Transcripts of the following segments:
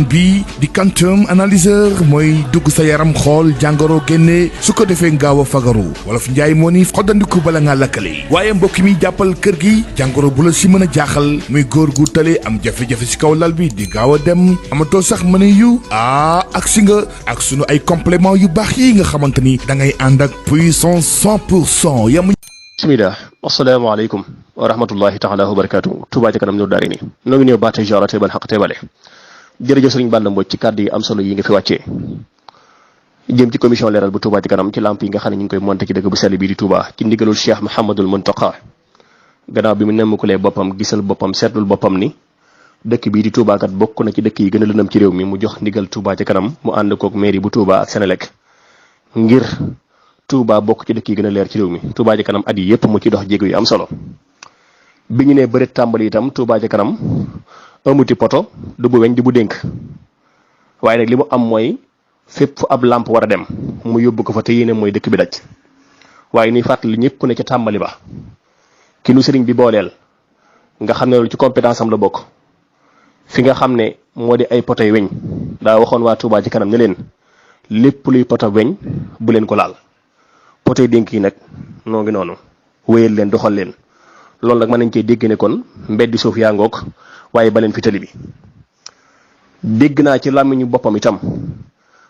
bi di quantum analyseur mooy dugg sa yaram xool jàngoro génne su ko defee ngaaw a fagaru wolof njaay moo ni xoddandiku bala ngaa lakkale waaye mbokk mi jàppal kër gi jàngoro bu la si mën a jaaxal muy góor gu tële am jafe-jafe si kaw lal bi di gaaw a dem amatoo sax mën a yu ak si nga ak sunu ay complément yu baax yi nga xamante ni da ngay ànd ak puissance 100% yamu. bismillah asalaamaaleykum wa rahmatullahi taala wa barakatuh Touba ca kanam Nour Daarayni noo ngi ñëw baate jara teebal xaq teebale jërëjëf sëriñ Balla Mbodj ci kàddu yi am solo yi nga fi wàccee jëm ci commission leeral bu Touba ci kanam ci lamp yi nga xam ne ñu ngi koy monté ci dëkk bu sell bii di Touba ci ndigalul Cheikh Mouhamadul Muntaqa gannaaw bi mu nemmukulee boppam gisal boppam seetlul boppam ni dëkk bii di Touba kat bokk na ci dëkk yi gën a lëndëm ci réew mi mu jox ndigal Touba ci kanam mu ànd kook mairie bu Touba ak Senelec ngir Touba bokk ci dëkk yi gën a leer ci réew mi Touba ci kanam at yi yëpp mu ci dox jéego yu am solo bi ñu nee bëreet tàmbali itam Touba ci kanam amuti poto du bu weñ di bu dénk waaye nag li mu am mooy fépp fu ab lampe war a dem mu yóbbu ko fa te yéene mooy dëkk bi daj waaye ni fàttali ñëpp ne ca tàmbali ba ki nu sëriñ bi booleel nga xam ne loolu ci compétence am la bokk fi nga xam ne moo di ay poto weñ daa waxoon waa Touba ci kanam ne leen lépp luy poto weñ bu leen ko laal poto dénk yi nag noo ngi noonu wéyal leen doxal leen loolu nag mën nañ cee dégg ne kon mbeddi suuf yaa ngoog waaye ba leen fi tali bi dégg naa ci làmmiñu boppam itam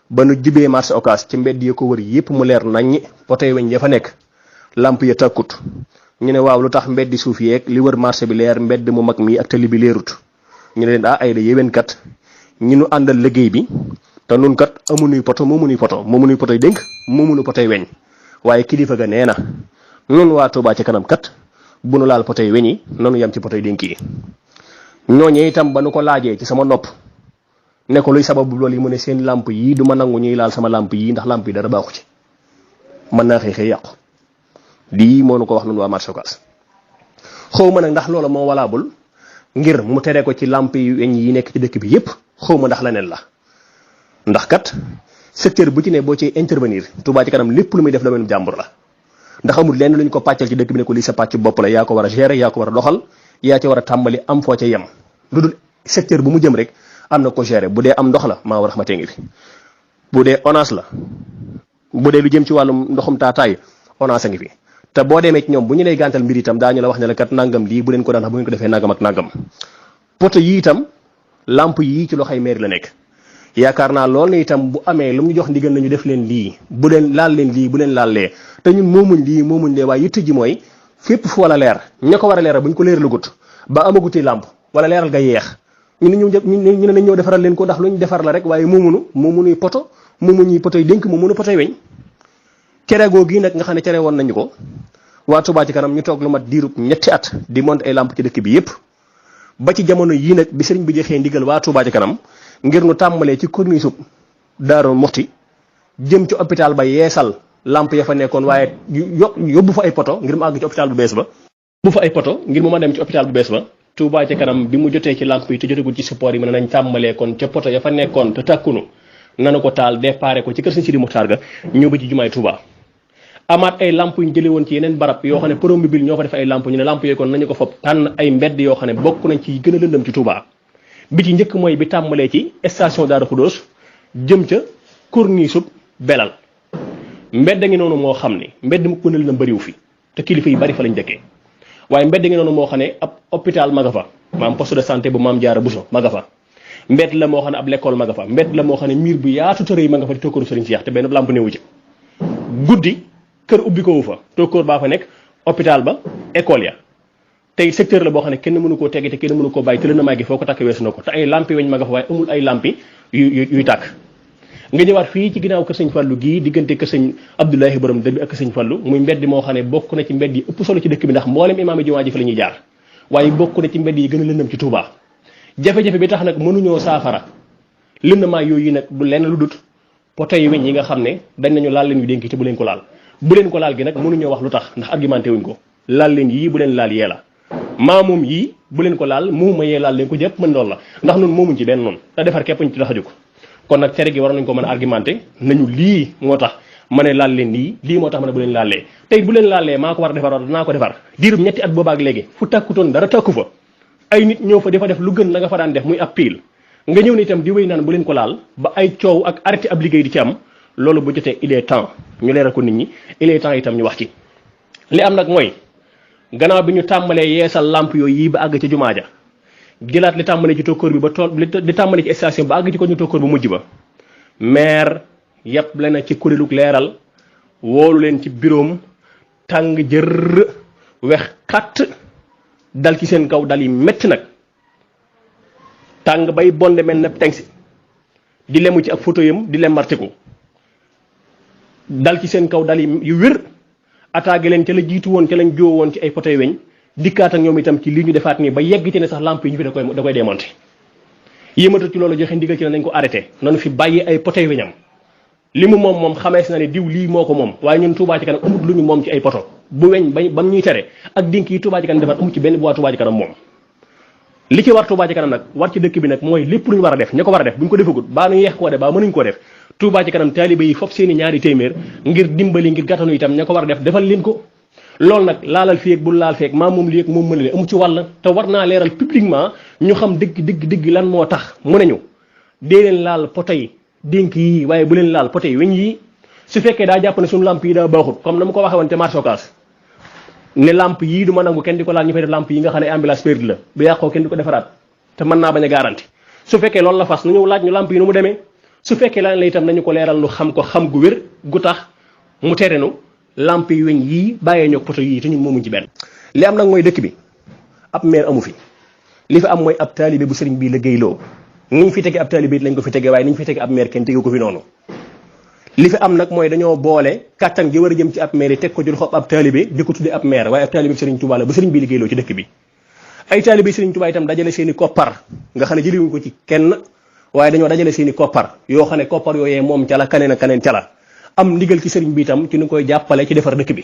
ba nu jibee marché Ocass ci mbedd yi ko wër yépp mu leer naññi potoy weñ ya fa nekk lamp ya tàkkut ñu ne waaw lu tax mbeddi suuf yeeg li wër marché bi leer mbedd mu mag mi ak tali bi leerut ñu ne leen ay da yéwén kat ñi nu àndal liggéey bi te nun kat amunuy poto moomunuy potoy dénk moomunu potoy weñ waaye kilifa ga nee na nun waa Touba ci kanam kat bu nu laal potoy weñ yi nanu yam ci potoy dénk yi ñooñee itam ba nu ko laajee ci sama nopp ne ko luy sababu loolu yi mu ne seen lamp yii du ma nangu ñuy laal sama lamp yii ndax lamp yi dara baaxu ci mën naa xëy yàqu lii moo nu ko wax nun waa marché Ocass xaw ma nag ndax loola moo walaabul ngir mu tere ko ci lamp yi weñ yi nekk ci dëkk bi yépp xaw ma ndax leneen la ndax kat secteur bu ci ne boo ci intervenir Touba ci kanam lépp lu muy def domaine jàmbur la ndax amul lenn lu ñu ko pàccal ci dëkk bi ne ko lii sa pàcc bopp la yaa ko war a gérer yaa ko war a doxal yaa ci war a tàmbali am foo ca yem lu dul secteur bu mu jëm rek am na ko gérer bu dee am ndox la maa war a xamante ngi fi bu dee ONAS la bu dee lu jëm ci wàllum ndoxum taataay ONAS a ngi fi te boo demee ci ñoom bu ñu lay gàntal mbir itam daañu la wax ne la kat nangam lii bu leen ko daan bu ngeen ko defee nangam ak nangam poto yi itam lamp yii ci loxoy maire la nekk yaakaar naa loolu ne itam bu amee lu mu jox ndigal nañu def leen lii bu leen laal leen lii bu leen laal lee te ñun moomuñ lii moomuñ lee waaye yitte ji mooy fépp fu wala leer ña ko war a leeral bu ñu ko leeralu gut ba amaguti làmp wala leeral ga yeex ñu ne nañ ñëw defaral leen ko ndax lu ñu defar la rek waaye moomunuy poto moomuñuy potoy dénk moomunu potoy weñ cere googu nag nga xam ne cere woon nañu ko waa Touba ci kanam ñu toog lu mat diirub ñetti at di monter ay làmp ci dëkk bi yépp ba ci jamono yii nag bi sëriñ bi joxee ndigal waa Touba ci kanam ngir nu tàmbalee ci corniche Daaru Muxti jëm ci hôpital ba yeesal lamp ya fa nekkoon waaye yóbbu fa ay poto ngir mu àgg ci hôpital bu bees ba bu fa ay poto ngir mu ma dem ci hôpital bu bees ba Touba ci kanam bi mu jotee ci lamp yi te jotagul ci support yi mën nañ tàmbalee kon ca poto ya fa nekkoon te tàkkunu nanu ko taal déparé ko ci kër Sëriñ Sidi Muxtaar ga ñëw ba ci jumaay Touba amaat ay lamp yu ñu jëlee woon ci yeneen barab yoo xam ne promobile ñoo fa def ay lamp ñu ne lamp yooyu kon nañu ko fopp tànn ay mbedd yoo xam ne bokk nañ ci gën a lëndëm ci Touba bi ci njëkk mooy bi tàmbalee ci station Daaru Xudoos jëm ca corniche Belal mbedd ngi noonu moo xam ne mbedd mu gën a lëndëm bëriwu fi te kilifa yi bari fa lañ dëkkee waaye mbedd ngi noonu moo xam ne ab hôpital ma nga fa maam poste de santé bu maam Jaara Buso ma nga fa mbedd la moo xam ne ab l'école ma nga fa mbedd la moo xam ne miir bu yaatu tërë yi ma nga fa di tokkooru Sëriñ Seex te benn lamp newu ci guddi kër ubbi ko wu fa tokkoor baa fa nekk hôpital ba école ya tey secteur la boo xam ne kenn mënu koo teggi te kenn mënu koo bàyyi te lëna maa gi foo ko takk weesu na ko te ay lampi weñ ma nga fa waaye amul ay lampi yuy tàkk nga ñëwaat fii ci ginnaaw kër sëñ Fallu gii diggante kër sëñ Abdoulahi borom dër bi ak kër sëñ Fallu muy mbedd moo xam ne bokk na ci mbedd yi ëpp solo ci dëkk bi ndax mboolem imaam yi jumaa ji fa la ñuy jaar waaye bokk na ci mbedd yi gën a lëndëm ci Touba jafe-jafe bi tax nag mënuñoo saafara lëndëmaa yooyu nag du lenn lu dut poto yi weñ yi nga xam ne dañ nañu laal leen yu dénk te bu leen ko laal gi nag mënuñoo wax lu tax ndax argumenté wuñ ko laal leen yii bu leen laal yee la moom yii bu leen ko laal muuma yee laal leen ko jëpp mën loolu la ndax noonu moomuñ ci benn noonu te defar képp ñu ci tax a jóg kon nag cere gi war nañ ko mën a argumenté nañu lii moo tax ma ne laal leen lii moo tax ma ne bu leen laalee tey bu leen laalee maa ko war a defar danaa ko defar diirum ñetti at boobaak léegi fu tàkkutoon dara tàkku fa ay nit ñëw fa di fa def lu gën la nga fa daan def muy ab piil nga ñëw ne itam di wéy naan bu leen ko laal ba ay coow ak arrêté ab liggéey di ci am loolu bu jotee il est temps ñu leeral ko nit ñi il est temps itam ñu wax ci. li am nag mooy gannaaw bi ñu tàmbalee yeesal lamp yooyu yi ba àgg ci jumaa ja jëlaat li tàmbalee ci tokkoor bi ba tool li tàmbalee ci station ba àgg ci ko ñu tokkoor bu mujj ba maire yàpp la na ci kuréelug leeral woolu leen ci biroom tàng jër wex xatt dal ci seen kaw dal yi métti nag tàng bay bonde mel na tengsi di lemu ci ak photo yam di lem martiku dal ci seen kaw dal yi yu wér attaqué leen ca la jiitu woon ca lañ joo woon ci ay potoy weñ dikkaat ak ñoom itam ci li ñu defaat nii ba yegg ci ne sax lamp yi ñu fi da koy démonté yéemata ci loolu joxe ndigal ci ne nañ ko arrêté nanu fi bàyyi ay potoy weñam li mu moom xamees na ne diw lii moo ko moom waaye ñun Touba ci kanam amut lu ñu moom ci ay poto bu weñ bam ñuy tere ak dink yi Touba ci kanam defar amut ci benn bu waa Touba ci kanam moom li ci war Touba ci kanam nag war ci dëkk bi nag mooy lépp lu ñu war a def ña ko war a def bu ñu ko defagut baa nu yeex koo def baa mënuñ koo def Touba ci kanam taalibe yi fop seeni ñaari téeméer ngir dimbali ngir gàttanu itam ña ko war a def defal leen ko loolu nag laalal fii ak bul laal feek maa moom lii ak moom mënale amu ci wàll te war naa leeral publiquement ñu xam dëgg lan moo tax mu ne ñu dee leen laal poto yi dénk yi waaye bu leen laal poto yi weñ yi su fekkee daa jàpp ne suñu lamp yi daa baaxut comme na ma ko waxee woon te marché Ocass ne lamp yii du ma nangu kenn di ko laal ñu fay def lamp yi nga xam ne ambulance perdue la bu yàqoo kenn di ko defaraat te mën naa bañ a garanti su fekkee loolu la fas nu ñëw laaj ñu lamp yi nu mu demee su fekkee lan la itam nañu ko leeral lu xam ko xam gu wér gu tax mu tere nu lamp yi weñ yii bàyyee ñoo poto yii te ñun moomuñ ci benn li am nag mooy dëkk bi ab maire amu fi li fi am mooy ab taalibe bu sëriñ bii liggéeyloo ni ñu fi tege ab taalibe it lañ ko fi tege waaye ni ñu fi tege ab maire kenn tege ko fi noonu li fi am nag mooy dañoo boole kàttan gi war a jëm ci ab maire yi teg ko jël xob ab taalibe di ko tudde ab maire waaye ab taalibe sëriñ Touba la bu sëriñ bi liggéeyloo ci dëkk bi ay taalibe sëriñ Touba itam dajale seen i koppar nga xam ne jëliwuñ ko ci kenn waaye dañoo dajale seen i koppar yoo xam ne koppar yooyee moom ca la kaneen ak kaneen ca la am ndigal ci sëriñ bi itam ci nu koy jàppale ci defar dëkk bi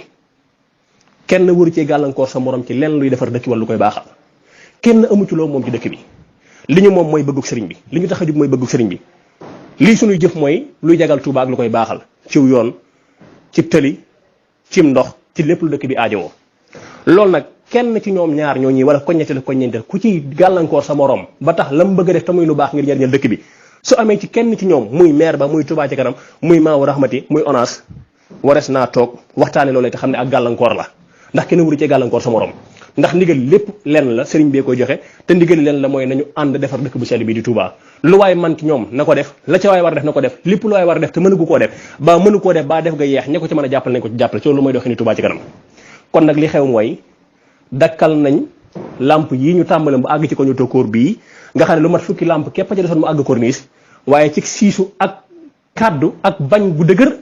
kenn waru cee gàllankoor sa morom ci lenn luy defar dëkk wala lu koy baaxal kenn amu ci loo moom ci dëkk bi li ñu moom mooy bëggug sëriñ bi li ñu tax a jub mooy bëggug sëriñ bi lii suñuy jëf mooy luy jagal Touba ak lu koy baaxal ciw yoon ci tëli cim ndox ci lépp lu dëkk bi aajowoo loolu nag kenn ci ñoom ñaar ñoo ñi wala koññeenteel ku ci gàllankoor sa morom ba tax la mu bëgg a def te muy lu baax ngir njëriñal dëkk bi su amee ci kenn ci ñoom muy maire ba muy Touba ci kanam muy Maawu Rahmati muy ONAS wares naa toog waxtaane loolee te xam ne ak gàllankoor la ndax kenn wuru cee gàllankoor sa morom ndax ndigal lépp lenn la sëriñ bee koy joxe te ndigal lenn la mooy nañu ànd defar dëkk bu sell bi di Touba lu waay man ci ñoom na ko def la ca waay war a def na ko def lépp lu waay war a def te mënu koo def ba mënu koo def ba def nga yeex ña ko ci mën a jàppale nañ ko ci jàppale ci loolu mooy doxee ni Touba ci kanam kon nag li xew mooy dakkal nañ lamp yi ñu tàmbale bu àgg ci ko ñu tokkóor bii nga xam ne lu mat fukki lamp képp ca desoon mu àgg corniche waaye ci siisu ak kaddu ak bañ bu dëgër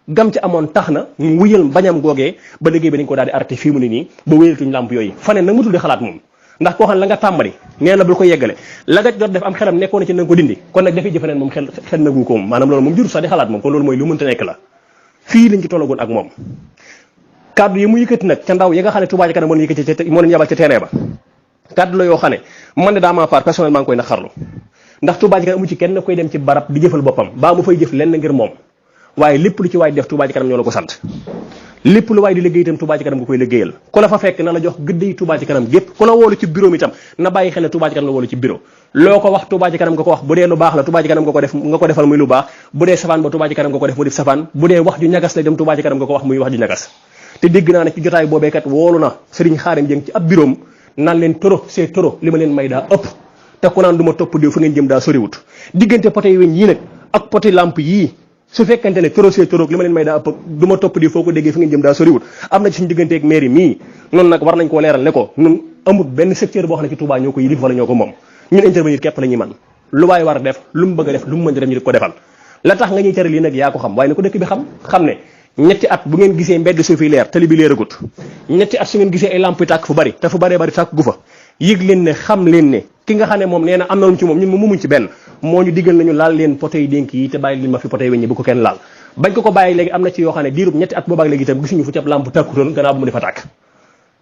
gam ci amoon tax na ñu wuyal bañam googee ba liggéey bi dañ ko daal di arrêté fii mu ne nii ba wéyatuñ lamp yooyu faneen nag mutul di xalaat moom ndax koo xam ne la nga tàmbali nee na bul ko yeggale la nga jot def am xelam nekkoon na ci na ko dindi kon nag dafay jëfaneen moom xel nagu ko moom maanaam loolu moom juru sax di xalaat moom kon loolu mooy lu mënta nekk la fii lañ ci tollagoon ak moom kaddu yi mu yëkkati nag ca ndaw yi nga xam ne Touba Ca Kanam moo leen yëkkati moo leen yabal ca terrain ba kaddu la yoo xam ne man de daa ma part personnellement ngi koy naqarlu ndax Touba Ca Kanam amu ci kenn koy dem ci barab di jëfal boppam baa mu fay jëf lenn ngir moom waaye lépp lu ci waay def Touba Ca Kanam ñoo la ko sant lépp lu waay di liggéey itam Touba Ca Kanam nga koy liggéeyal ku la fa fekk na la jox gëdd yi Touba Ca Kanam gépp ku la woolu ci bureau mi itam na bàyyi xel ne Touba Ca Kanam la woolu ci bureau loo ko wax Touba Ca Kanam nga ko wax bu dee lu baax la Touba Ca Kanam nga ko defal muy lu baax bu dee safaan ba Touba Ca Kanam nga ko def mu def safaan bu dee wax ju ñagas la dem Touba Ca Kanam nga ko wax muy wax ju ñagas te dégg naa ne ci jotaay boobee kat woolu na Serigne Xaarim Jeng ci ab bureau naan leen toro c'est toro li ma leen may daa ëpp te ku naan du ma topp diw fu ngeen jëm daa soriwut diggante poté yi weñ yii nag ak poté lampe yii su fekkente ne toro c'est toro li ma leen may daa ëpp du ma topp diw foo ko déggee fu ngeen jëm daa soriwut am na ci suñu diggante ak mairie mii noonu nag war nañ koo leeral ne ko ñun amul benn secteur boo xam ne ci Touba ñoo ko yilif wala ñoo ko moom ñun intervenir képp la ñuy man lu waay war a def lu mu bëgg a def lu mu mën di def ñu di ko defal la tax nga ñuy tere lii nag yaa ko xam waaye ne ko dëkk bi xam ne ñetti at bu ngeen gisee mbedd suuf yi leer tali bi leeragut ñetti at su ngeen gisee ay lamp yi tàkk fu bari te fu baree bari tàkk gu fa yëg leen ne xam leen ne ki nga xam ne moom nee na am na lu ci moom ñun mu mumuñ ci benn moo ñu diggal nañu laal leen poté yi dénk yi te bàyyi leen ma fi poté yi weñ bu ko kenn laal bañ ko bàyyi léegi am na ci yoo xam ne diirub ñetti at boobaak léegi itam gisuñu fu ci ab lamp tàkkutoon gannaaw bu mu defa tàkk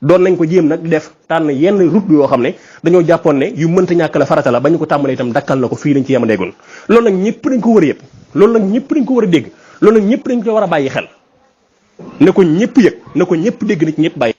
doon nañ ko jéem nag di def tànn yenn route yoo xam ne dañoo jàppoon ne yu mënta ñàkk la farata la bañ ko tàmbalee itam dakkal na ko fii lañ ci yem déggoon loolu nag ñëpp dañ ko war a yëpp loolu nag ñëpp dañ ko war a dégg loolu nag ñëpp dañ ko war a bàyyi xel ne ko ñëpp yëg na ko ñëpp dégg na ci ñëpp bàyyi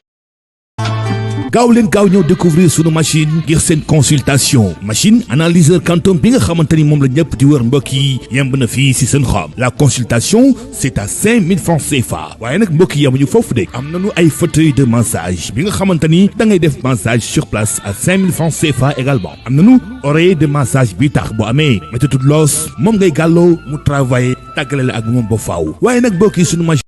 gaaw leen gaaw ñëw découvrir sunu machine ngir seen consultation machine analyseur quantum bi nga xamante ni moom la ñëpp di wër mbokk yi yemb na fii si seen xob la consultation c'est à 5000 francs CFA waaye nag mbokk yi yamuñu foofu de am nañu ay fauteuil de massage bi nga xamante ni da ngay def massage sur place à 5000 francs CFA également am nañu oreiller de massage bi tax boo amee méthode loos moom ngay gàlloo mu travailler tàggale la ak moom ba faaw waaye nag mbokk yi sunu machine